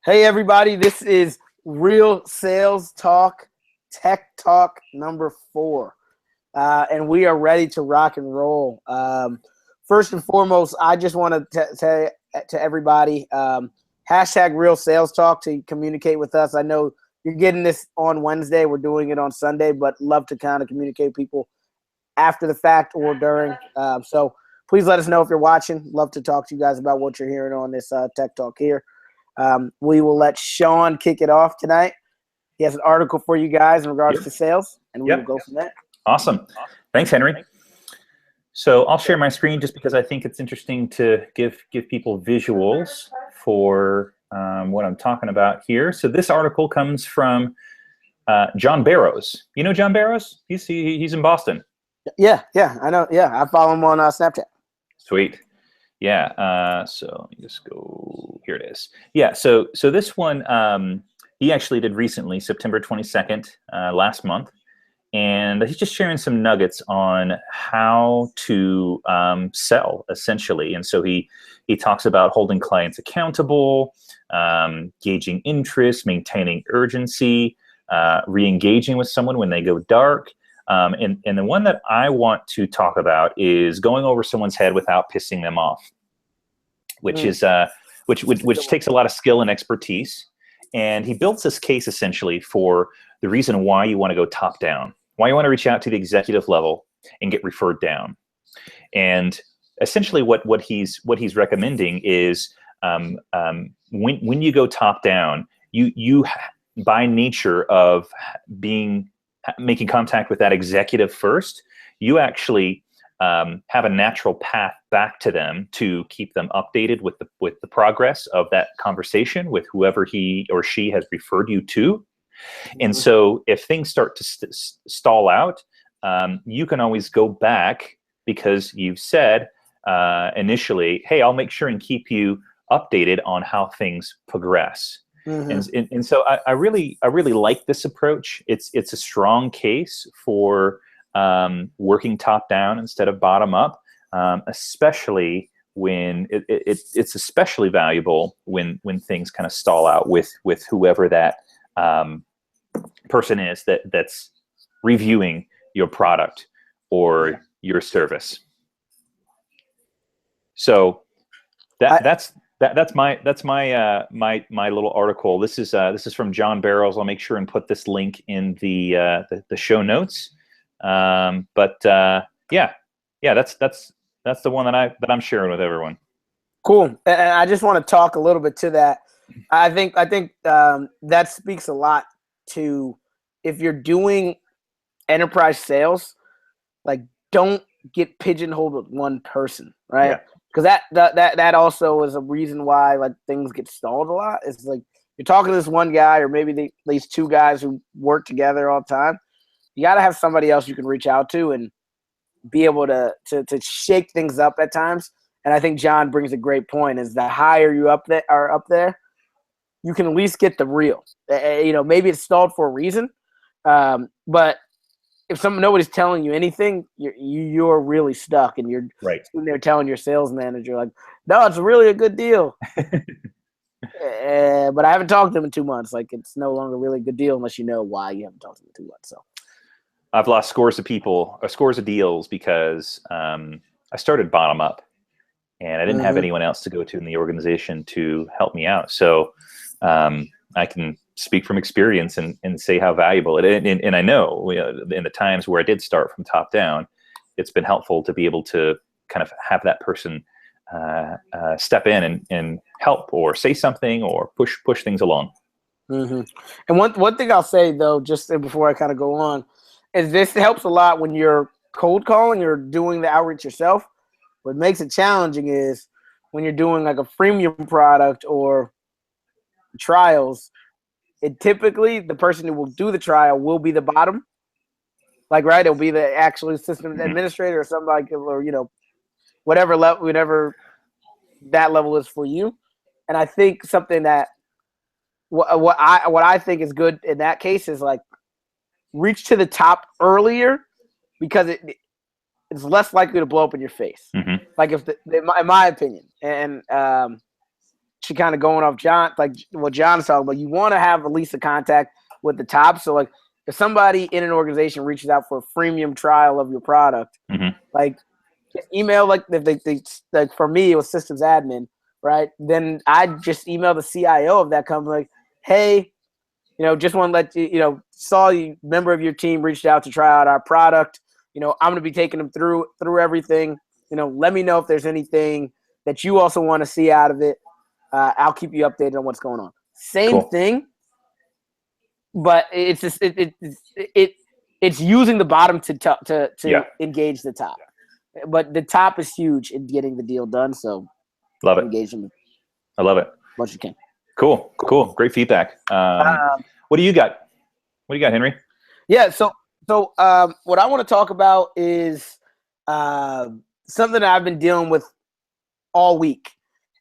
Hey everybody, this is Real Sales Talk, Tech Talk number 4, and we are ready to rock and roll. First and foremost, I just want to say to everybody, hashtag Real Sales Talk to communicate with us. I know you're getting this on Wednesday. We're doing it on Sunday, but love to kind of communicate with people after the fact or during. So please let us know if you're watching. Love to talk to you guys about what you're hearing on this Tech Talk here. We will let Sean kick it off tonight. He has an article for you guys in regards to sales, and we will go from there. Awesome. Thanks, Henry. So I'll share my screen just because I think it's interesting to give people visuals for what I'm talking about here. So this article comes from John Barrows. You know John Barrows? He's in Boston. Yeah, I know. Yeah, I follow him on Snapchat. Sweet. Yeah, so let me just go, here it is. Yeah, so this one, he actually did recently, September 22nd, last month, and he's just sharing some nuggets on how to sell, essentially. And so he talks about holding clients accountable, gauging interest, maintaining urgency, re-engaging with someone when they go dark. And the one that I want to talk about is going over someone's head without pissing them off, which is which takes a lot of skill and expertise. And he builds this case essentially for the reason why you want to go top down, why you want to reach out to the executive level and get referred down. And essentially what he's recommending is when you go top down, you by nature of making contact with that executive first, you actually have a natural path back to them to keep them updated with the progress of that conversation with whoever he or she has referred you to. And so if things start to stall out, you can always go back because you've said initially, hey, I'll make sure and keep you updated on how things progress. And so I really like this approach. It's a strong case for working top down instead of bottom up, especially when it's especially valuable when things kind of stall out with whoever that person is that's reviewing your product or your service. So that's my little article. This is from John Barrows. I'll make sure and put this link in the show notes. Yeah, that's the one that I'm sharing with everyone. Cool. And I just want to talk a little bit to that. I think that speaks a lot to if you're doing enterprise sales, like don't get pigeonholed with one person, right? Yeah. Because that also is a reason why like things get stalled a lot. It's like you're talking to this one guy or maybe these two guys who work together all the time. You got to have somebody else you can reach out to and be able to shake things up at times. And I think John brings a great point: is the higher you are up there, you can at least get the real. Maybe it's stalled for a reason, but if nobody's telling you anything, you're really stuck, and you're right sitting there telling your sales manager like, "No, it's really a good deal," but I haven't talked to them in 2 months. Like, it's no longer really a good deal unless you know why you haven't talked to them in 2 months. So, I've lost scores of deals because I started bottom up, and I didn't have anyone else to go to in the organization to help me out. So I can speak from experience and say how valuable it is. And I know in the times where I did start from top down, it's been helpful to be able to kind of have that person step in and help or say something or push things along. And one thing I'll say though, just before I kind of go on, is this helps a lot when you're cold calling, you're doing the outreach yourself. What makes it challenging is when you're doing like a freemium product or trials, typically the person who will do the trial will be the bottom. Like, right, it'll be the actual system administrator or something or whatever that level is for you. And I think something that what I think is good in that case is like reach to the top earlier because it's less likely to blow up in your face. Like in my opinion, and to kind of going off John, like what John's talking about, you want to have at least a contact with the top. So like if somebody in an organization reaches out for a freemium trial of your product, like email, like if they like for me it was systems admin, right? Then I just email the CIO of that company like, hey, just want to let you, saw you member of your team reached out to try out our product. I'm going to be taking them through everything. Let me know if there's anything that you also want to see out of it. I'll keep you updated on what's going on. Same thing, but it's just it's using the bottom to engage the top. But the top is huge in getting the deal done. So love it. Engage them. I love it. As much as you can. Cool. Great feedback. What do you got? Henry? Yeah. So what I want to talk about is something that I've been dealing with all week,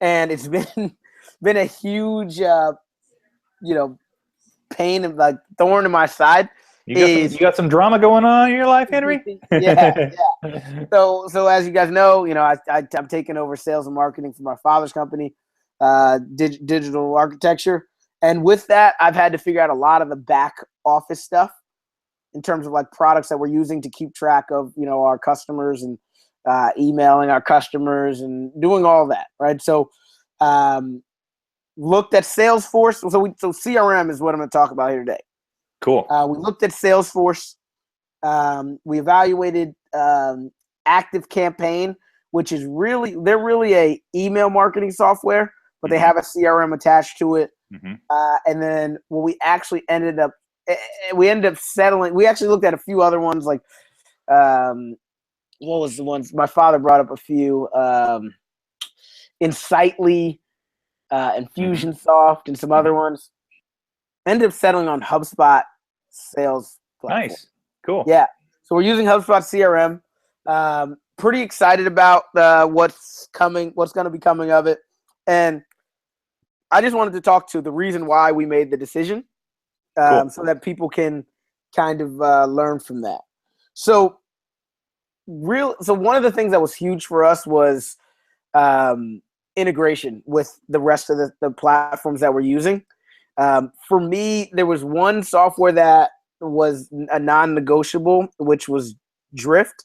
and it's been a huge pain and like thorn in my side. You got some drama going on in your life, Henry? Yeah. So as you guys know, I'm taking over sales and marketing for my father's company, digital architecture, and with that, I've had to figure out a lot of the back office stuff in terms of like products that we're using to keep track of our customers and emailing our customers and doing all that, right? So looked at Salesforce. So CRM is what I'm going to talk about here today. Cool. We looked at Salesforce. We evaluated Active Campaign, which is they're really a email marketing software, but they have a CRM attached to it. And then what we actually ended up settling. We actually looked at a few other ones, like what was the ones? My father brought up a few, Insightly, Infusionsoft, and some other ones. Ended up settling on HubSpot sales platform. Nice. Cool. Yeah. So we're using HubSpot CRM. Pretty excited about what's going to be coming of it. And I just wanted to talk to the reason why we made the decision, so that people can kind of learn from that. So one of the things that was huge for us was integration with the rest of the platforms that we're using. For me, there was one software that was a non-negotiable, which was Drift.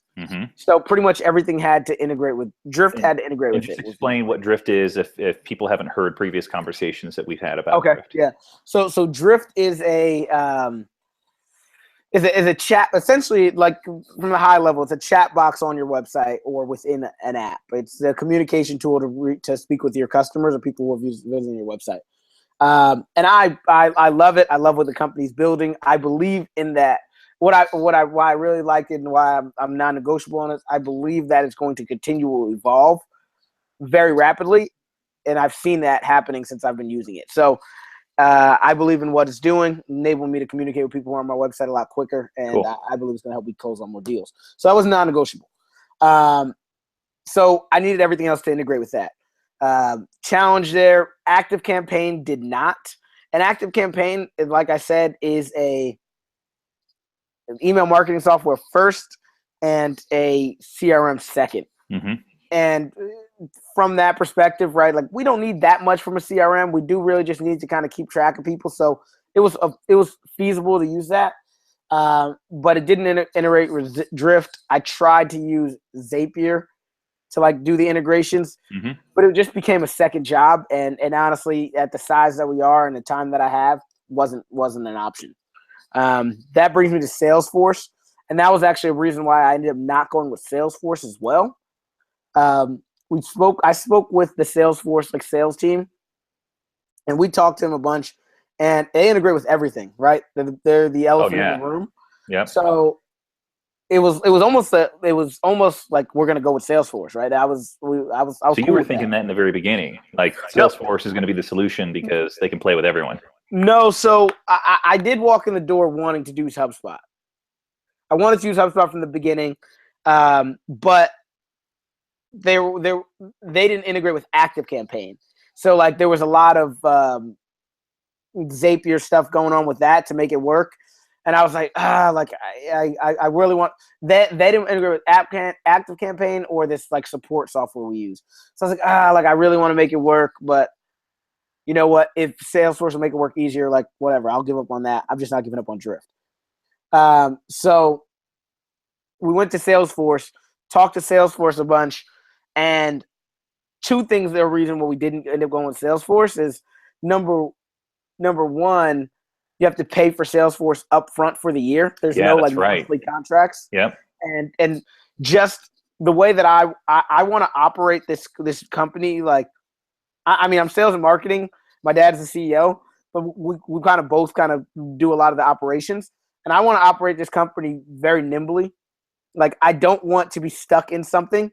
So pretty much everything had to integrate with Drift. Had to integrate with it. Just explain what Drift is, if people haven't heard previous conversations that we've had about Drift. Yeah. So Drift is a chat, essentially, like from the high level, it's a chat box on your website or within an app. It's a communication tool to speak with your customers or people who are visiting your website. And I love it. I love what the company's building. I believe in that. Why I really like it and why I'm non-negotiable on it. I believe that it's going to continue to evolve very rapidly, and I've seen that happening since I've been using it. So I believe in what it's doing, enabling me to communicate with people who are on my website a lot quicker, and I believe it's going to help me close on more deals. So that was non-negotiable. So I needed everything else to integrate with that. Challenge there. Active Campaign did not. An Active Campaign, like I said, is an email marketing software first and a CRM second. And from that perspective, right, like we don't need that much from a CRM. We do really just need to kind of keep track of people. So it was feasible to use that, but it didn't integrate with Drift. I tried to use Zapier to like do the integrations, but it just became a second job. And honestly, at the size that we are and the time that I have, wasn't an option. That brings me to Salesforce, and that was actually a reason why I ended up not going with Salesforce as well. I spoke with the Salesforce sales team, and we talked to them a bunch, and they integrate with everything, right? They're the elephant in the room. Yeah. So it was almost like we're gonna go with Salesforce, right? I was. So you were thinking that in the very beginning, like Salesforce is going to be the solution because they can play with everyone. No, so I did walk in the door wanting to use HubSpot. I wanted to use HubSpot from the beginning, but they didn't integrate with Active Campaign. So like there was a lot of Zapier stuff going on with that to make it work. And I was like, I really want that. They didn't integrate with Active Campaign or this like support software we use. So I was like, I really want to make it work, but you know what, if Salesforce will make it work easier, like whatever, I'll give up on that. I'm just not giving up on Drift. So we went to Salesforce, talked to Salesforce a bunch, and two things the reason why we didn't end up going with Salesforce is number one, you have to pay for Salesforce upfront for the year. There's no that's like right. monthly contracts. Yep. And just the way that I want to operate this company, like I mean, I'm sales and marketing. My dad's the CEO, but we kind of both kind of do a lot of the operations. And I want to operate this company very nimbly. Like I don't want to be stuck in something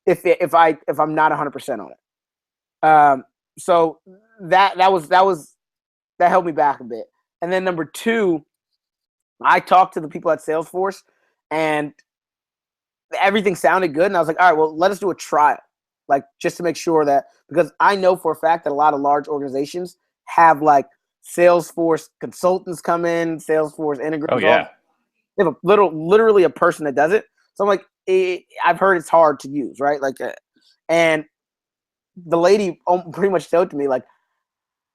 if I'm not 100% on it. So that held me back a bit. And then number two, I talked to the people at Salesforce, and everything sounded good. And I was like, all right, well, let us do a trial, like just to make sure that, because I know for a fact that a lot of large organizations have like Salesforce consultants come in, Salesforce integrators. Oh yeah. They have literally a person that does it. So I'm like, I've heard it's hard to use, right? Like, and the lady pretty much told to me, like,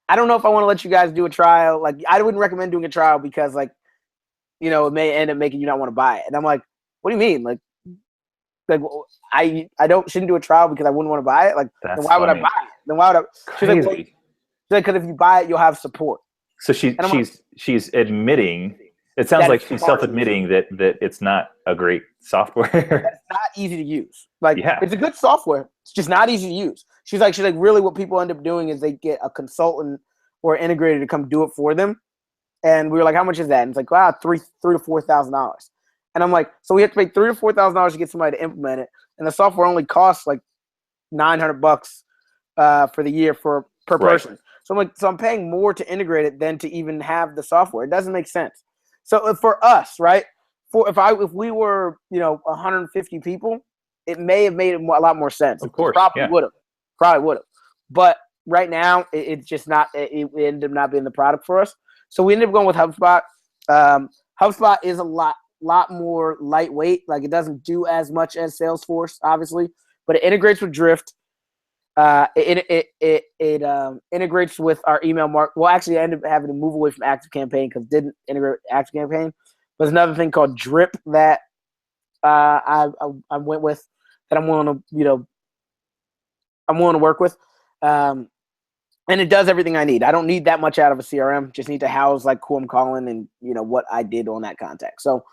I don't know if I want to let you guys do a trial. Like, I wouldn't recommend doing a trial because, like, you know, it may end up making you not want to buy it. And I'm like, what do you mean? Like I shouldn't do a trial because I wouldn't want to buy it. Like, then why would I buy it? Then why would I? She's like, well, because if you buy it, you'll have support. So she's admitting. It sounds like she's self-admitting that it's not a great software. It's not easy to use. Like, it's a good software. It's just not easy to use. She's like, really what people end up doing is they get a consultant or integrator to come do it for them. And we were like, how much is that? And it's like, wow, $3,000 to $4,000. And I'm like, so we have to pay $3,000 to $4,000 to get somebody to implement it, and the software only costs like $900 for the year per person. So I'm like, I'm paying more to integrate it than to even have the software. It doesn't make sense. So for us, right? If we were 150 people, it may have made a lot more sense. Of course, probably would have. But right now, it's just not. It ended up not being the product for us. So we ended up going with HubSpot. HubSpot is a lot more lightweight. Like, it doesn't do as much as Salesforce, obviously, but it integrates with Drift. It integrates with our email Well, actually, I ended up having to move away from ActiveCampaign because it didn't integrate with ActiveCampaign. There's another thing called Drip that I went with, that I'm willing to work with. And it does everything I need. I don't need that much out of a CRM. Just need to house like who I'm calling and what I did on that contact. So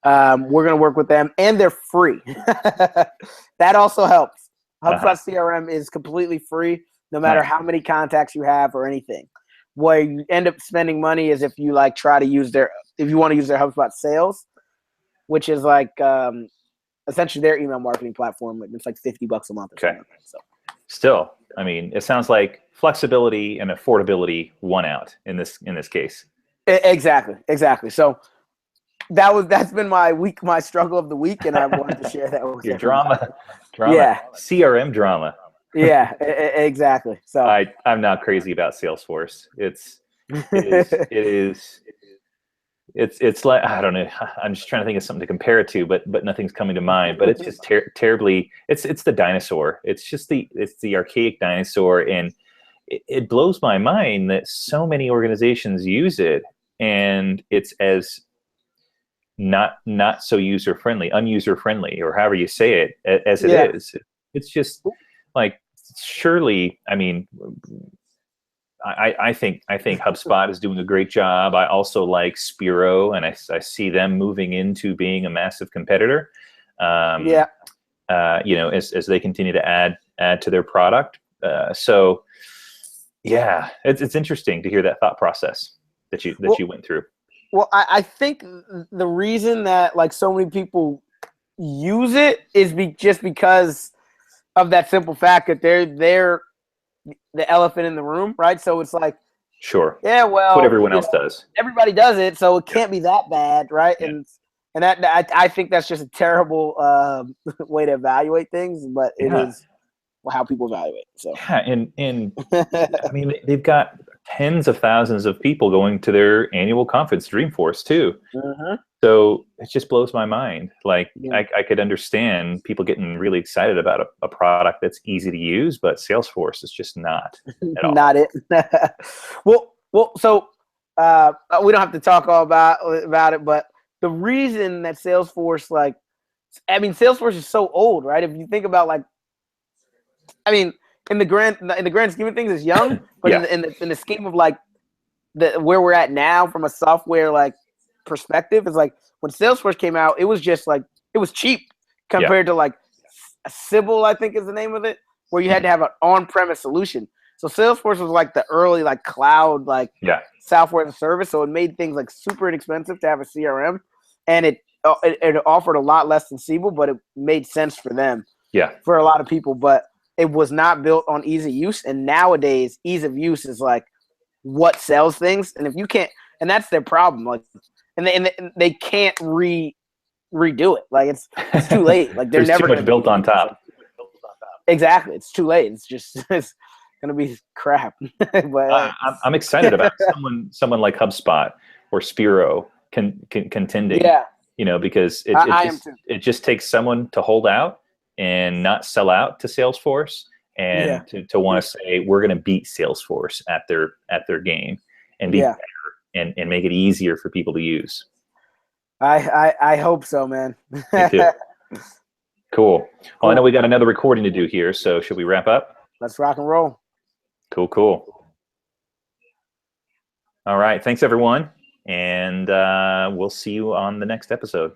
we're gonna work with them, and they're free. That also helps. HubSpot CRM is completely free, no matter how many contacts you have or anything. Where you end up spending money is if you like try to use if you want to use their HubSpot Sales, which is like essentially their email marketing platform. It's like $50 a month or something. So still, I mean, it sounds like flexibility and affordability won out in this case. Exactly. So that's been my struggle of the week, and I wanted to share that with your drama. Yeah, CRM drama. Yeah, exactly. So I'm not crazy about Salesforce. It's like, I don't know. I'm just trying to think of something to compare it to, but nothing's coming to mind. But it's just terribly. It's the dinosaur. It's the archaic dinosaur, and it blows my mind that so many organizations use it, and it's as not so user friendly, unuser friendly, or however you say it, as it is. It's just like, surely, I mean, I think HubSpot is doing a great job. I also like Spiro, and I see them moving into being a massive competitor. As they continue to add to their product. So yeah, it's interesting to hear that thought process that you went through. Well, I think the reason that like so many people use it is just because of that simple fact that they're the elephant in the room, right? So it's like, sure, yeah, well, what everyone else does. Everybody does it, so it can't be that bad, right? Yeah. And that I think that's just a terrible way to evaluate things, but it is how people evaluate. So yeah, and I mean, they've got tens of thousands of people going to their annual conference, Dreamforce, too. Mm-hmm. So it just blows my mind. Like, Yeah. I could understand people getting really excited about a product that's easy to use, but Salesforce is just not at all. Not it. So we don't have to talk all about it, but the reason that Salesforce, like, I mean, Salesforce is so old, right? If you think about, like, I mean, in the grand scheme of things, it's young, but Yeah. in the scheme of, like, where we're at now from a software, like, perspective, is like when Salesforce came out, it was just like, it was cheap Yeah. compared to, like, Sybil, I think is the name of it, where you had to have an on-premise solution. So Salesforce was like the early, like, cloud, like, Yeah. software as a service. So it made things, like, super inexpensive to have a CRM, and it offered a lot less than Siebel, but it made sense for them, Yeah. for a lot of people. But it was not built on ease of use. And nowadays, ease of use is, like, what sells things. And if you can't, and that's their problem. Like, and they can't redo it. Like, it's too late. Like, they're There's too never going much to be built on top. exactly. It's too late. It's just it's gonna be crap. But I'm excited about someone like HubSpot or Spiro contending, yeah, because I am too. it just takes someone to hold out and not sell out to Salesforce, Yeah, and to want to say we're going to beat Salesforce at their game and be yeah. better and make it easier for people to use. I hope so, man. Me too. Cool. Well, Cool. I know we got another recording to do here, so should we wrap up? Let's rock and roll. Cool. All right. Thanks, everyone. And we'll see you on the next episode.